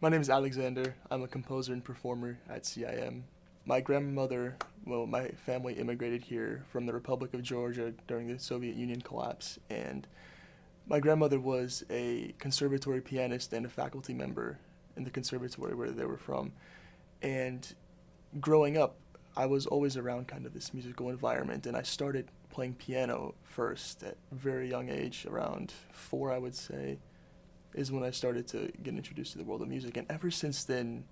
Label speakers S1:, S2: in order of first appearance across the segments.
S1: My name is Alexander. I'm a composer and performer at CIM. My grandmother, well, my family immigrated here from the Republic of Georgia during the Soviet Union collapse, and my grandmother was a conservatory pianist and a faculty member in the conservatory where they were from. And growing up, I was always around kind of this musical environment, and I started playing piano first at a very young age, around 4, I would say, is when I started to get introduced to the world of music. And ever since then,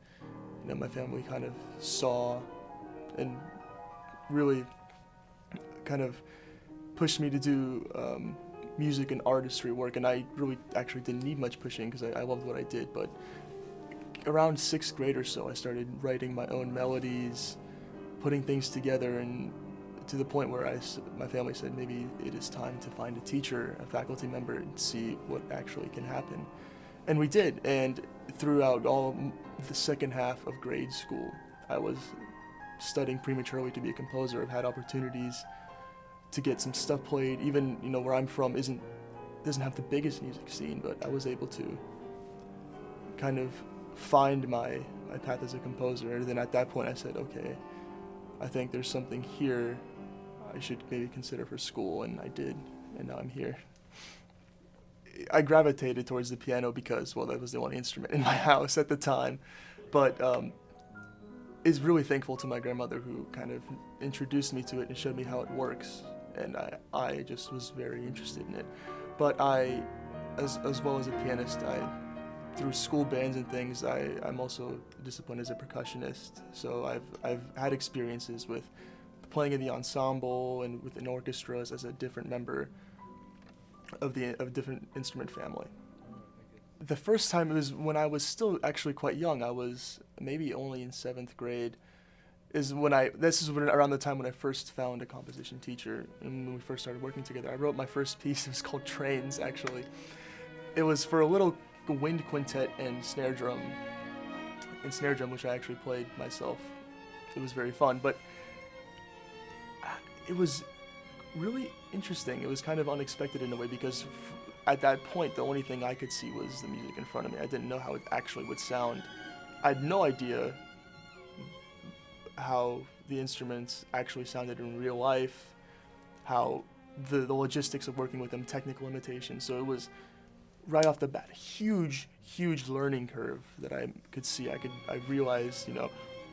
S1: my family kind of saw and really kind of pushed me to do music and artistry work. And I really actually didn't need much pushing because I loved what I did. But around 6th grade or so, I started writing my own melodies, putting things together, and to the point where my family said maybe it is time to find a teacher, a faculty member, and see what actually can happen. And we did, and throughout all the second half of grade school, I was studying prematurely to be a composer. I've had opportunities to get some stuff played, even where I'm from doesn't have the biggest music scene, but I was able to kind of find my path as a composer. And then at that point I said, okay, I think there's something here I should maybe consider for school, and I did, and now I'm here. I gravitated towards the piano because, well, that was the only instrument in my house at the time, but is really thankful to my grandmother who kind of introduced me to it and showed me how it works, and I just was very interested in it. But as well as a pianist, through school bands and things, I'm also disciplined as a percussionist, so I've had experiences with playing in the ensemble and within orchestras as a different member of a different instrument family. The first time it was when I was still actually quite young. I was maybe only in 7th grade. This is around the time when I first found a composition teacher, and when we first started working together. I wrote my first piece. It was called Trains, actually. It was for a little wind quintet and snare drum, which I actually played myself. It was very fun, but it was really interesting. It was kind of unexpected in a way because at that point, the only thing I could see was the music in front of me. I didn't know how it actually would sound. I had no idea how the instruments actually sounded in real life, how the logistics of working with them, technical limitations. So it was right off the bat, a huge learning curve that I could see. I realized,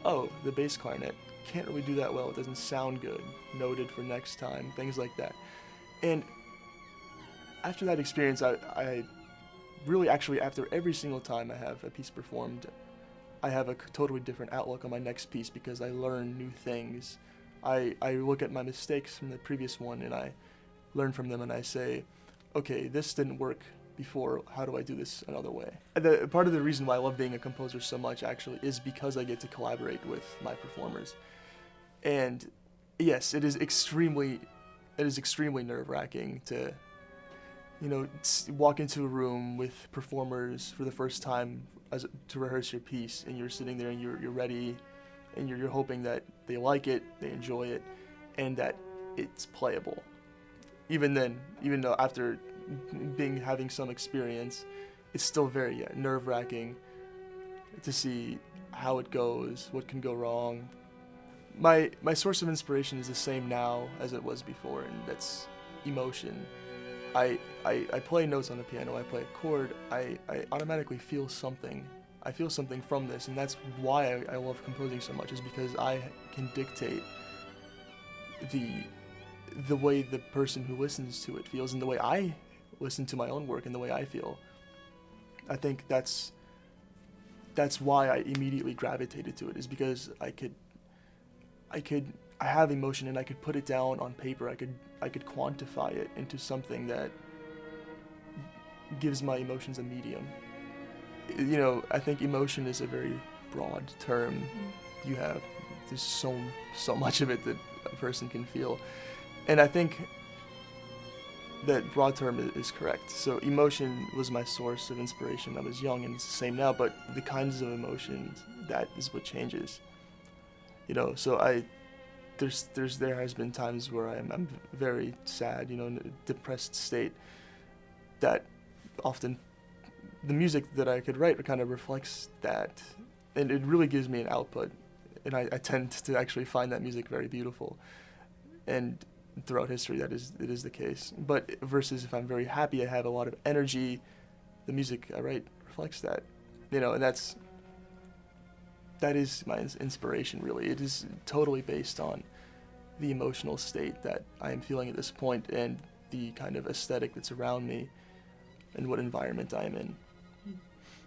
S1: oh, the bass clarinet can't really do that well. It doesn't sound good. Noted for next time, things like that. And after that experience, I really actually, after every single time I have a piece performed, I have a totally different outlook on my next piece because I learn new things. I look at my mistakes from the previous one and I learn from them and I say, okay, this didn't work before, how do I do this another way? Part of the reason why I love being a composer so much actually is because I get to collaborate with my performers. And yes, it is extremely nerve-wracking to walk into a room with performers for the first time to rehearse your piece, and you're sitting there and you're ready, and you're hoping that they like it, they enjoy it, and that it's playable. Even though after having some experience, it's still very nerve-wracking to see how it goes, what can go wrong. My source of inspiration is the same now as it was before, and that's emotion. I play notes on the piano, I play a chord, I automatically feel something. I feel something from this, and that's why I love composing so much, is because I can dictate the way the person who listens to it feels, and the way I listen to my own work and the way I feel. I think that's why I immediately gravitated to it, is because I have emotion and I could put it down on paper. I could quantify it into something that gives my emotions a medium. I think emotion is a very broad term. There's so much of it that a person can feel. And I think that broad term is correct. So emotion was my source of inspiration. I was young and it's the same now, but the kinds of emotions, that is what changes. So there has been times where I'm very sad, in a depressed state that often the music that I could write kind of reflects that, and it really gives me an output, and I tend to actually find that music very beautiful, and throughout history it is the case. But versus if I'm very happy, I have a lot of energy, the music I write reflects that, and that is my inspiration, really. It is totally based on the emotional state that I am feeling at this point and the kind of aesthetic that's around me and what environment I am in.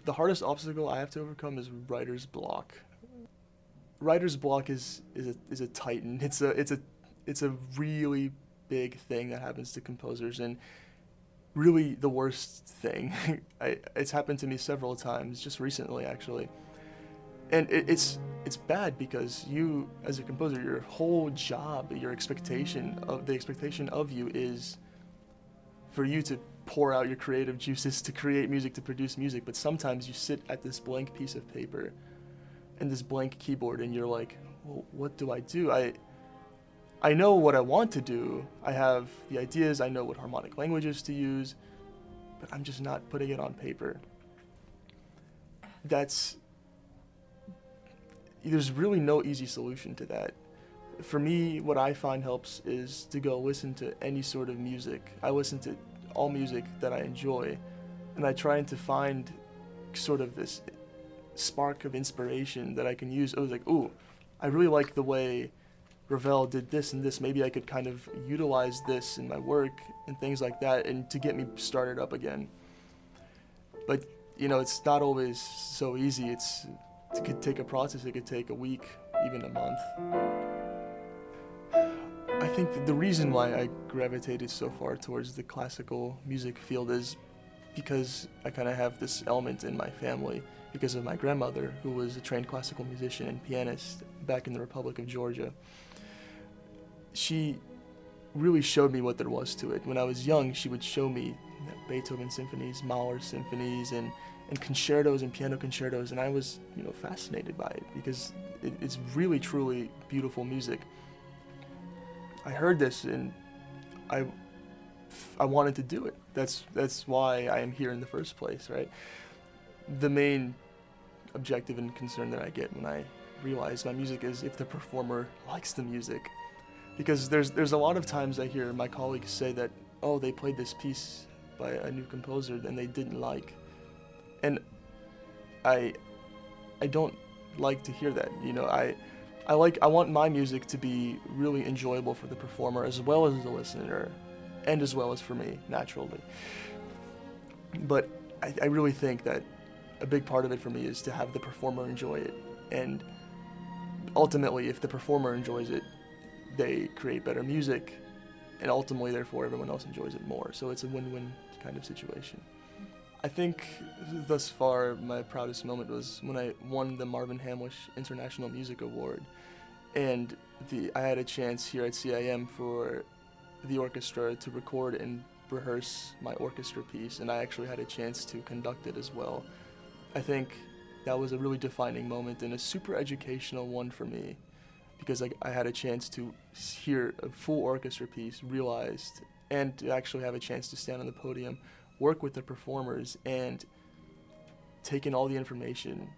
S1: The hardest obstacle I have to overcome is writer's block. Writer's block is a titan. It's a really big thing that happens to composers, and really the worst thing. It's happened to me several times, just recently actually. And it's bad because you, as a composer, your whole job, the expectation of you is for you to pour out your creative juices to create music, to produce music. But sometimes you sit at this blank piece of paper and this blank keyboard, and you're like, well, what do? I know what I want to do. I have the ideas. I know what harmonic languages to use, but I'm just not putting it on paper. There's really no easy solution to that. For me, what I find helps is to go listen to any sort of music. I listen to all music that I enjoy, and I try to find sort of this spark of inspiration that I can use. I was like, ooh, I really like the way Ravel did this and this. Maybe I could kind of utilize this in my work and things like that, and to get me started up again. But, it's not always so easy. It could take a process. It could take a week, even a month. I think that the reason why I gravitated so far towards the classical music field is because I kind of have this element in my family because of my grandmother, who was a trained classical musician and pianist back in the Republic of Georgia. She really showed me what there was to it. When I was young, she would show me Beethoven symphonies, Mahler symphonies, and concertos and piano concertos, and I was, fascinated by it because it's really, truly beautiful music. I heard this and I wanted to do it. That's why I am here in the first place, right? The main objective and concern that I get when I realize my music is if the performer likes the music. Because there's a lot of times I hear my colleagues say that, oh, they played this piece by a new composer and they didn't like. And I don't like to hear that. I want my music to be really enjoyable for the performer as well as the listener, and as well as for me, naturally. But I really think that a big part of it for me is to have the performer enjoy it. And ultimately, if the performer enjoys it, they create better music, and ultimately, therefore, everyone else enjoys it more. So it's a win-win kind of situation. I think thus far my proudest moment was when I won the Marvin Hamlish International Music Award, and I had a chance here at CIM for the orchestra to record and rehearse my orchestra piece, and I actually had a chance to conduct it as well. I think that was a really defining moment and a super educational one for me, because I had a chance to hear a full orchestra piece realized, and to actually have a chance to stand on the podium, work with the performers, and take in all the information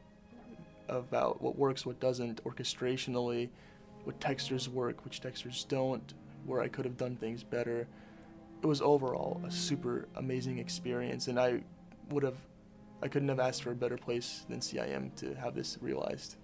S1: about what works, what doesn't, orchestrationally, what textures work, which textures don't, where I could have done things better. It was overall a super amazing experience, and I couldn't have asked for a better place than CIM to have this realized.